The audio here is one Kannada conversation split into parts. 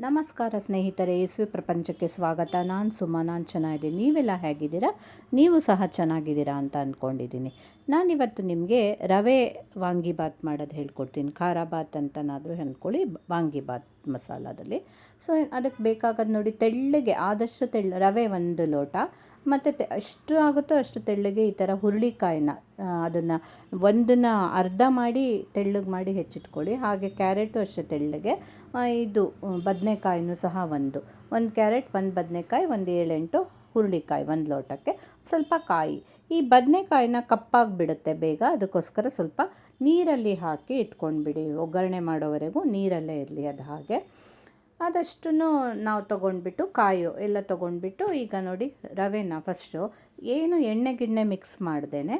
ನಮಸ್ಕಾರ ಸ್ನೇಹಿತರೆ, ಯೇಸು ಪ್ರಪಂಚಕ್ಕೆ ಸ್ವಾಗತ. ನಾನು ಸುಮಾ, ನಾನು ಚೆನ್ನಾಗಿದ್ದೀನಿ. ನೀವೆಲ್ಲ ಹೇಗಿದ್ದೀರಾ? ನೀವು ಸಹ ಚೆನ್ನಾಗಿದ್ದೀರಾ ಅಂತ ಅಂದ್ಕೊಂಡಿದ್ದೀನಿ. ನಾನಿವತ್ತು ನಿಮಗೆ ರವೆ ವಾಂಗಿಬಾತ್ ಮಾಡೋದು ಹೇಳ್ಕೊಡ್ತೀನಿ. ಖಾರ ಬಾತ್ ಅಂತನಾದರೂ ಅಂದ್ಕೊಳ್ಳಿ, ವಾಂಗಿಬಾತ್ ಮಸಾಲದಲ್ಲಿ. ಸೊ ಅದಕ್ಕೆ ಬೇಕಾಗೋದು ನೋಡಿ, ತೆಳ್ಳಗೆ ಆದಷ್ಟು ರವೆ 1 ಲೋಟ, ಮತ್ತು ಎಷ್ಟು ಆಗುತ್ತೋ ಅಷ್ಟು ತೆಳ್ಳಗೆ ಈ ಥರ ಹುರುಳಿಕಾಯಿನ ಅದನ್ನು ಒಂದನ್ನ ಅರ್ಧ ಮಾಡಿ ತೆಳ್ಳಗೆ ಮಾಡಿ ಹೆಚ್ಚಿಟ್ಕೊಳ್ಳಿ. ಹಾಗೆ ಕ್ಯಾರೆಟು ಅಷ್ಟೇ ತೆಳ್ಳಗೆ. ಇದು ಬದನೆಕಾಯಿನೂ ಸಹ ಒಂದು ಕ್ಯಾರೆಟ್, 1 ಬದನೆಕಾಯಿ, 1 7-8 ಹುರುಳಿಕಾಯಿ 1 ಲೋಟಕ್ಕೆ. ಸ್ವಲ್ಪ ಕಾಯಿ. ಈ ಬದನೆಕಾಯಿನ ಕಪ್ಪಾಗಿಬಿಡುತ್ತೆ ಬೇಗ, ಅದಕ್ಕೋಸ್ಕರ ಸ್ವಲ್ಪ ನೀರಲ್ಲಿ ಹಾಕಿ ಇಟ್ಕೊಂಡ್ಬಿಡಿ. ಒಗ್ಗರಣೆ ಮಾಡೋವರೆಗೂ ನೀರಲ್ಲೇ ಇರಲಿ ಅದು. ಹಾಗೆ ಅದಷ್ಟು ನಾವು ತೊಗೊಂಡ್ಬಿಟ್ಟು ಕಾಯಿ ಎಲ್ಲ ತೊಗೊಂಡ್ಬಿಟ್ಟು, ಈಗ ನೋಡಿ ರವೆನ ಫಸ್ಟು ಏನು ಎಣ್ಣೆ ಗಿಣ್ಣೆ ಮಿಕ್ಸ್ ಮಾಡ್ದೇನೆ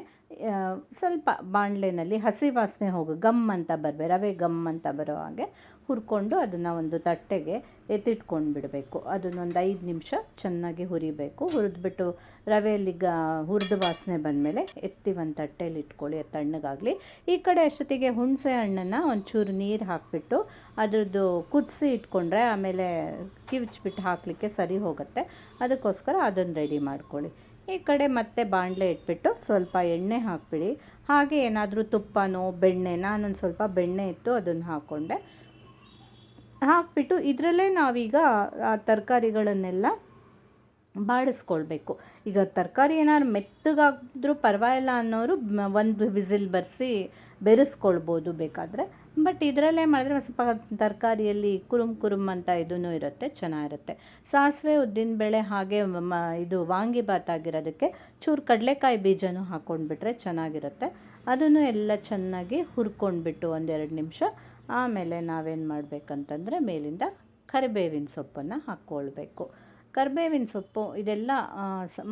ಸ್ವಲ್ಪ ಬಾಣಲೆನಲ್ಲಿ ಹಸಿ ವಾಸನೆ ಗಮ್ ಅಂತ ಬರಬೇಕು, ರವೆ ಗಮ್ ಅಂತ ಬರೋ ಹಾಗೆ ಹುರ್ಕೊಂಡು ಅದನ್ನು ಒಂದು ತಟ್ಟೆಗೆ ಎತ್ತಿಟ್ಕೊಂಡು ಬಿಡಬೇಕು. ಅದನ್ನೊಂದು 5 ನಿಮಿಷ ಚೆನ್ನಾಗಿ ಹುರಿಬೇಕು. ಹುರಿದ್ಬಿಟ್ಟು ರವೆಯಲ್ಲಿ ಹುರಿದು ವಾಸನೆ ಬಂದಮೇಲೆ ಎತ್ತಿ ಒಂದು ತಟ್ಟೆಯಲ್ಲಿ ಇಟ್ಕೊಳ್ಳಿ, ಅದು ತಣ್ಣಗಾಗಲಿ. ಈ ಕಡೆ ಅಷ್ಟೊತ್ತಿಗೆ ಹುಣಸೆ ಹಣ್ಣನ್ನು ಒಂಚೂರು ನೀರು ಹಾಕಿಬಿಟ್ಟು ಅದ್ರದ್ದು ಕುದಿಸಿ ಇಟ್ಕೊಂಡ್ರೆ ಆಮೇಲೆ ಕಿವುಚ್ಬಿಟ್ಟು ಹಾಕಲಿಕ್ಕೆ ಸರಿ ಹೋಗುತ್ತೆ. ಅದಕ್ಕೋಸ್ಕರ ಅದನ್ನು ರೆಡಿ ಮಾಡ್ಕೊಳ್ಳಿ. ಈ ಕಡೆ ಮತ್ತೆ ಬಾಣಲೆ ಇಟ್ಬಿಟ್ಟು ಸ್ವಲ್ಪ ಎಣ್ಣೆ ಹಾಕಿಬಿಡಿ. ಹಾಗೆ ಏನಾದರೂ ತುಪ್ಪನೋ ಬೆಣ್ಣೆ, ನಾನೊಂದು ಸ್ವಲ್ಪ ಬೆಣ್ಣೆ ಇತ್ತು ಅದನ್ನು ಹಾಕ್ಕೊಂಡೆ. ಹಾಕಿಬಿಟ್ಟು ಇದರಲ್ಲೇ ನಾವೀಗ ತರಕಾರಿಗಳನ್ನೆಲ್ಲ ಬಾಡಿಸ್ಕೊಳ್ಬೇಕು. ಈಗ ತರಕಾರಿ ಏನಾದ್ರು ಮೆತ್ತಗಾದರೂ ಪರವಾಗಿಲ್ಲ ಅನ್ನೋರು 1 ವಿಸಿಲ್ ಬರೆಸಿ ಬೆರೆಸ್ಕೊಳ್ಬೋದು ಬೇಕಾದರೆ. ಬಟ್ ಇದರಲ್ಲೇ ಮಾಡಿದ್ರೆ ಸ್ವಲ್ಪ ತರಕಾರಿಯಲ್ಲಿ ಕುರುಮ್ ಅಂತ ಇದೂ ಇರುತ್ತೆ, ಚೆನ್ನಾಗಿರುತ್ತೆ. ಸಾಸಿವೆ, ಉದ್ದಿನಬೇಳೆ, ಹಾಗೆ ಇದು ವಾಂಗಿಬಾತ್ ಆಗಿರೋದಕ್ಕೆ ಚೂರು ಕಡಲೆಕಾಯಿ ಬೀಜನೂ ಹಾಕ್ಕೊಂಡ್ಬಿಟ್ರೆ ಚೆನ್ನಾಗಿರುತ್ತೆ. ಅದನ್ನು ಎಲ್ಲ ಚೆನ್ನಾಗಿ ಹುರ್ಕೊಂಡ್ಬಿಟ್ಟು 1-2 ನಿಮಿಷ ಆಮೇಲೆ ನಾವೇನು ಮಾಡಬೇಕಂತಂದರೆ ಮೇಲಿಂದ ಕರಿಬೇವಿನ ಸೊಪ್ಪನ್ನು ಹಾಕ್ಕೊಳ್ಬೇಕು. ಕರಿಬೇವಿನ ಸೊಪ್ಪು ಇದೆಲ್ಲ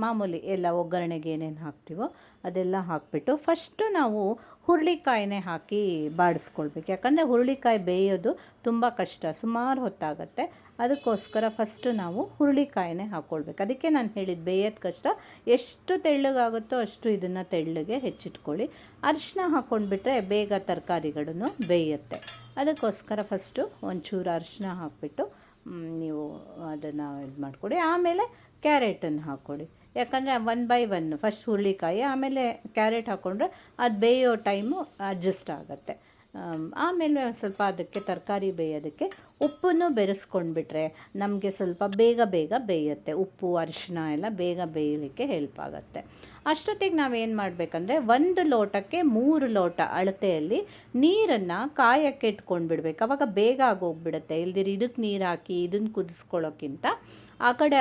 ಮಾಮೂಲಿ ಎಲ್ಲ ಒಗ್ಗರಣೆಗೆ ಏನೇನು ಹಾಕ್ತೀವೋ ಅದೆಲ್ಲ ಹಾಕಿಬಿಟ್ಟು ಫಸ್ಟು ನಾವು ಹುರುಳಿಕಾಯಿನೇ ಹಾಕಿ ಬಾಡಿಸ್ಕೊಳ್ಬೇಕು. ಯಾಕಂದರೆ ಹುರುಳಿಕಾಯಿ ಬೇಯೋದು ತುಂಬ ಕಷ್ಟ, ಸುಮಾರು ಹೊತ್ತಾಗುತ್ತೆ. ಅದಕ್ಕೋಸ್ಕರ ಫಸ್ಟು ನಾವು ಹುರುಳಿಕಾಯಿನೇ ಹಾಕ್ಕೊಳ್ಬೇಕು. ಅದಕ್ಕೆ ನಾನು ಹೇಳಿದ್ದು ಬೇಯೋದು ಕಷ್ಟ. ಎಷ್ಟು ತೆಳ್ಳಗಾಗುತ್ತೋ ಅಷ್ಟು ಇದನ್ನು ತೆಳ್ಳಗೆ ಹೆಚ್ಚಿಟ್ಕೊಳ್ಳಿ. ಅರಿಶಿನ ಹಾಕ್ಕೊಂಡ್ಬಿಟ್ರೆ ಬೇಗ ತರಕಾರಿಗಳನ್ನು ಬೇಯುತ್ತೆ. ಅದಕ್ಕೋಸ್ಕರ ಫಸ್ಟು ಒಂಚೂರು ಅರಿಶಿನ ಹಾಕಿಬಿಟ್ಟು ನೀವು ಅದನ್ನು ಇದು ಮಾಡಿಕೊಡಿ. ಆಮೇಲೆ ಕ್ಯಾರೆಟನ್ನು ಹಾಕ್ಕೊಡಿ. ಯಾಕಂದರೆ 1/1 ಫಸ್ಟ್ ಹುರುಳಿಕಾಯಿ, ಆಮೇಲೆ ಕ್ಯಾರೆಟ್ ಹಾಕ್ಕೊಂಡ್ರೆ ಅದು ಬೇಯೋ ಟೈಮು ಅಡ್ಜಸ್ಟ್ ಆಗುತ್ತೆ. ಆಮೇಲೆ ಸ್ವಲ್ಪ ಅದಕ್ಕೆ ತರಕಾರಿ ಬೇಯೋದಕ್ಕೆ ಉಪ್ಪನ್ನು ಬೆರೆಸ್ಕೊಂಡ್ಬಿಟ್ರೆ ನಮಗೆ ಸ್ವಲ್ಪ ಬೇಗ ಬೇಯುತ್ತೆ. ಉಪ್ಪು ಅರಿಶಿನ ಎಲ್ಲ ಬೇಗ ಬೇಯಲಿಕ್ಕೆ ಹೆಲ್ಪ್ ಆಗುತ್ತೆ. ಅಷ್ಟೊತ್ತಿಗೆ ನಾವೇನು ಮಾಡಬೇಕಂದ್ರೆ 1 ಲೋಟಕ್ಕೆ 3 ಲೋಟ ಅಳತೆಯಲ್ಲಿ ನೀರನ್ನು ಕಾಯಕ್ಕೆ ಇಟ್ಕೊಂಡ್ಬಿಡ್ಬೇಕು. ಆವಾಗ ಬೇಗ ಆಗೋಗ್ಬಿಡುತ್ತೆ. ಇಲ್ದಿರಿ ಇದಕ್ಕೆ ನೀರು ಹಾಕಿ ಇದನ್ನು ಕುದಿಸ್ಕೊಳ್ಳೋಕ್ಕಿಂತ ಆ ಕಡೆ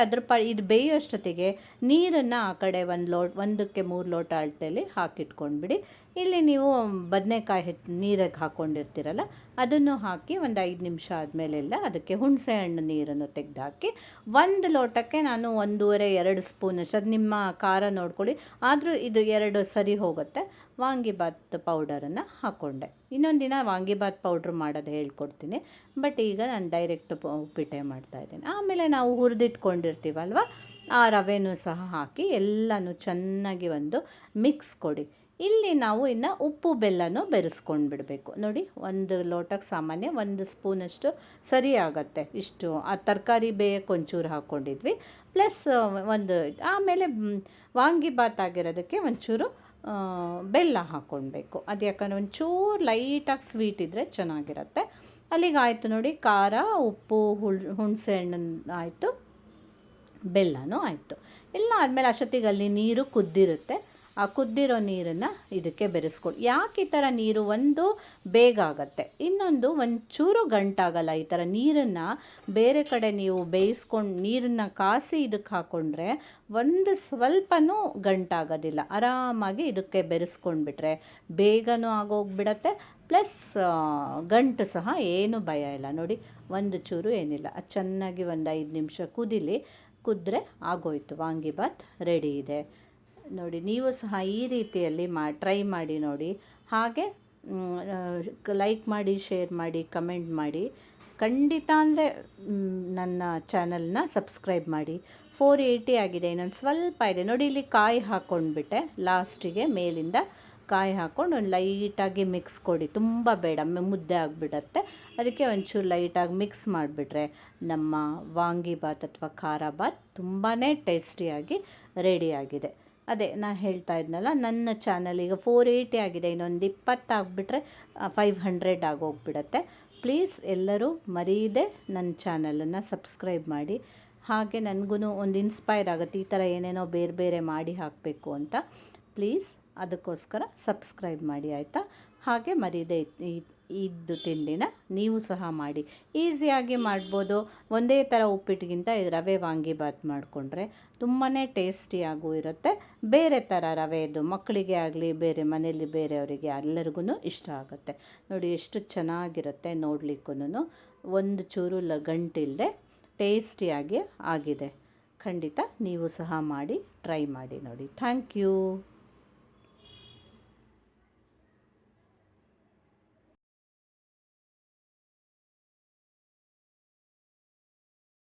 ಇದು ಬೇಯೋಷ್ಟೊತ್ತಿಗೆ ನೀರನ್ನು ಆ ಕಡೆ 1ಕ್ಕೆ 3 ಲೋಟ ಅಳತೆಯಲ್ಲಿ ಹಾಕಿಟ್ಕೊಂಡ್ಬಿಡಿ. ಇಲ್ಲಿ ನೀವು ಬದನೆಕಾಯಿ ನೀರಿಗೆ ಹಾಕ್ಕೊಂಡಿರ್ತೀರಲ್ಲ ಅದನ್ನು ಹಾಕಿ ಒಂದು 5 ನಿಮಿಷ ಆದಮೇಲೆಲ್ಲ ಅದಕ್ಕೆ ಹುಣಸೆ ಹಣ್ಣು ನೀರನ್ನು ತೆಗೆದುಹಾಕಿ 1 ಲೋಟಕ್ಕೆ ನಾನು 1.5-2 ಸ್ಪೂನಷ್ಟು, ಅದು ನಿಮ್ಮ ಖಾರ ನೋಡ್ಕೊಳ್ಳಿ, ಆದರೂ ಇದು 2 ಸರಿ ಹೋಗುತ್ತೆ, ವಾಂಗಿಬಾತ್ ಪೌಡರನ್ನು ಹಾಕ್ಕೊಂಡೆ. ಇನ್ನೊಂದು ದಿನ ವಾಂಗಿಬಾತ್ ಪೌಡ್ರ್ ಮಾಡೋದು ಹೇಳ್ಕೊಡ್ತೀನಿ. ಬಟ್ ಈಗ ನಾನು ಡೈರೆಕ್ಟ್ ಉಪ್ಪಿಟ್ಟೆ ಮಾಡ್ತಾಯಿದ್ದೀನಿ. ಆಮೇಲೆ ನಾವು ಹುರಿದಿಟ್ಕೊಂಡಿರ್ತೀವಲ್ವ ಆ ರವೆನೂ ಸಹ ಹಾಕಿ ಎಲ್ಲನೂ ಚೆನ್ನಾಗಿ ಒಂದು ಮಿಕ್ಸ್ ಕೊಡಿ. ಇಲ್ಲಿ ನಾವು ಇನ್ನು ಉಪ್ಪು ಬೆಲ್ಲನೂ ಬೆರೆಸ್ಕೊಂಡು ಬಿಡಬೇಕು. ನೋಡಿ 1 ಲೋಟಕ್ಕೆ ಸಾಮಾನ್ಯ 1 ಸ್ಪೂನಷ್ಟು ಸರಿ ಆಗುತ್ತೆ. ಇಷ್ಟು ಆ ತರಕಾರಿ ಬೇಯಕ್ಕೆ ಒಂಚೂರು ಹಾಕ್ಕೊಂಡಿದ್ವಿ, ಪ್ಲಸ್ ಆಮೇಲೆ ವಾಂಗಿಬಾತ್ ಆಗಿರೋದಕ್ಕೆ ಒಂಚೂರು ಬೆಲ್ಲ ಹಾಕ್ಕೊಳ್ಬೇಕು. ಅದು ಯಾಕಂದರೆ ಒಂಚೂರು ಲೈಟಾಗಿ ಸ್ವೀಟ್ ಇದ್ದರೆ ಚೆನ್ನಾಗಿರುತ್ತೆ. ಅಲ್ಲಿಗೆ ಆಯಿತು ನೋಡಿ, ಖಾರ, ಉಪ್ಪು, ಹುಣಸೆ ಹಣ್ಣು ಆಯಿತು, ಬೆಲ್ಲನೂ ಆಯಿತು. ಎಲ್ಲ ಆದಮೇಲೆ ಅಷ್ಟೊತ್ತಿಗೆ ಅಲ್ಲಿ ನೀರು ಕುದ್ದಿರುತ್ತೆ. ಆ ಕುದ್ದಿರೋ ನೀರನ್ನು ಇದಕ್ಕೆ ಬೆರೆಸ್ಕೊಂಡು, ಯಾಕೆ ಈ ಥರ ನೀರು, ಒಂದು ಬೇಗ ಆಗುತ್ತೆ, ಇನ್ನೊಂದು ಒಂಚೂರು ಗಂಟಾಗಲ್ಲ. ಈ ಥರ ನೀರನ್ನು ಬೇರೆ ಕಡೆ ನೀವು ಬೇಯಿಸ್ಕೊಂಡು ನೀರನ್ನು ಕಾಸಿ ಇದಕ್ಕೆ ಹಾಕ್ಕೊಂಡ್ರೆ ಒಂದು ಸ್ವಲ್ಪನೂ ಗಂಟಾಗೋದಿಲ್ಲ. ಆರಾಮಾಗಿ ಇದಕ್ಕೆ ಬೆರೆಸ್ಕೊಂಡ್ಬಿಟ್ರೆ ಬೇಗನೂ ಆಗೋಗ್ಬಿಡತ್ತೆ. ಪ್ಲಸ್ ಗಂಟು ಸಹ ಏನು ಭಯ ಇಲ್ಲ. ನೋಡಿ ಒಂದು ಚೂರು ಏನಿಲ್ಲ. ಅದು ಚೆನ್ನಾಗಿ ಒಂದು 5 ನಿಮಿಷ ಕುದ್ರೆ ಆಗೋಯ್ತು, ವಾಂಗಿಬಾತ್ ರೆಡಿ ಇದೆ. ನೋಡಿ ನೀವು ಸಹ ಈ ರೀತಿಯಲ್ಲಿ ಟ್ರೈ ಮಾಡಿ ನೋಡಿ. ಹಾಗೆ ಲೈಕ್ ಮಾಡಿ, ಶೇರ್ ಮಾಡಿ, ಕಮೆಂಟ್ ಮಾಡಿ. ಖಂಡಿತ ಅಂದರೆ ನನ್ನ ಚಾನಲ್ನ ಸಬ್ಸ್ಕ್ರೈಬ್ ಮಾಡಿ. 480 ಆಗಿದೆ, ಇನ್ನೊಂದು ಸ್ವಲ್ಪ ಇದೆ ನೋಡಿ. ಇಲ್ಲಿ ಕಾಯಿ ಹಾಕ್ಕೊಂಡ್ಬಿಟ್ಟೆ ಲಾಸ್ಟಿಗೆ, ಮೇಲಿಂದ ಕಾಯಿ ಹಾಕ್ಕೊಂಡು ಒಂದು ಲೈಟಾಗಿ ಮಿಕ್ಸ್ ಕೊಡಿ, ತುಂಬ ಬೇಡ ಮುದ್ದೆ ಆಗಿಬಿಡತ್ತೆ. ಅದಕ್ಕೆ ಒಂಚೂರು ಲೈಟಾಗಿ ಮಿಕ್ಸ್ ಮಾಡಿಬಿಟ್ರೆ ನಮ್ಮ ವಾಂಗಿಬಾತ್ ಅಥವಾ ಖಾರ ಬಾತ್ ತುಂಬಾ ಟೇಸ್ಟಿಯಾಗಿ ರೆಡಿಯಾಗಿದೆ. ಅದೇ ನಾನು ಹೇಳ್ತಾ ಇದ್ನಲ್ಲ, ನನ್ನ ಚಾನಲ್ ಈಗ 480 ಆಗಿದೆ, ಇನ್ನೊಂದು 20 ಆಗಿಬಿಟ್ರೆ 500 ಆಗೋಗ್ಬಿಡತ್ತೆ. ಪ್ಲೀಸ್ ಎಲ್ಲರೂ ಮರೀದೆ ನನ್ನ ಚಾನಲನ್ನು ಸಬ್ಸ್ಕ್ರೈಬ್ ಮಾಡಿ. ಹಾಗೆ ನನಗೂ ಒಂದು ಇನ್ಸ್ಪೈರ್ ಆಗುತ್ತೆ, ಈ ಥರ ಏನೇನೋ ಬೇರೆ ಬೇರೆ ಮಾಡಿ ಹಾಕಬೇಕು ಅಂತ. ಪ್ಲೀಸ್ ಅದಕ್ಕೋಸ್ಕರ ಸಬ್ಸ್ಕ್ರೈಬ್ ಮಾಡಿ ಆಯಿತಾ. ಹಾಗೆ ಮರೀದೆ ಇದ್ದು ತಿಂಡಿನ ನೀವು ಸಹ ಮಾಡಿ, ಈಸಿಯಾಗಿ ಮಾಡ್ಬೋದು. ಒಂದೇ ಥರ ಉಪ್ಪಿಟ್ಟಿಗಿಂತ ರವೆ ವಾಂಗಿಬಾತ್ ಮಾಡಿಕೊಂಡ್ರೆ ತುಂಬಾ ಟೇಸ್ಟಿಯಾಗೂ ಇರುತ್ತೆ. ಬೇರೆ ಥರ ರವೆದು ಮಕ್ಕಳಿಗೆ ಆಗಲಿ ಬೇರೆ ಮನೇಲಿ ಬೇರೆಯವರಿಗೆ ಎಲ್ಲರಿಗೂ ಇಷ್ಟ ಆಗುತ್ತೆ. ನೋಡಿ ಎಷ್ಟು ಚೆನ್ನಾಗಿರುತ್ತೆ ನೋಡಲಿಕ್ಕೂ, ಒಂದು ಚೂರು ಗಂಟಿಲ್ಲದೆ ಟೇಸ್ಟಿಯಾಗಿ ಆಗಿದೆ. ಖಂಡಿತ ನೀವು ಸಹ ಮಾಡಿ ಟ್ರೈ ಮಾಡಿ ನೋಡಿ. Thank you.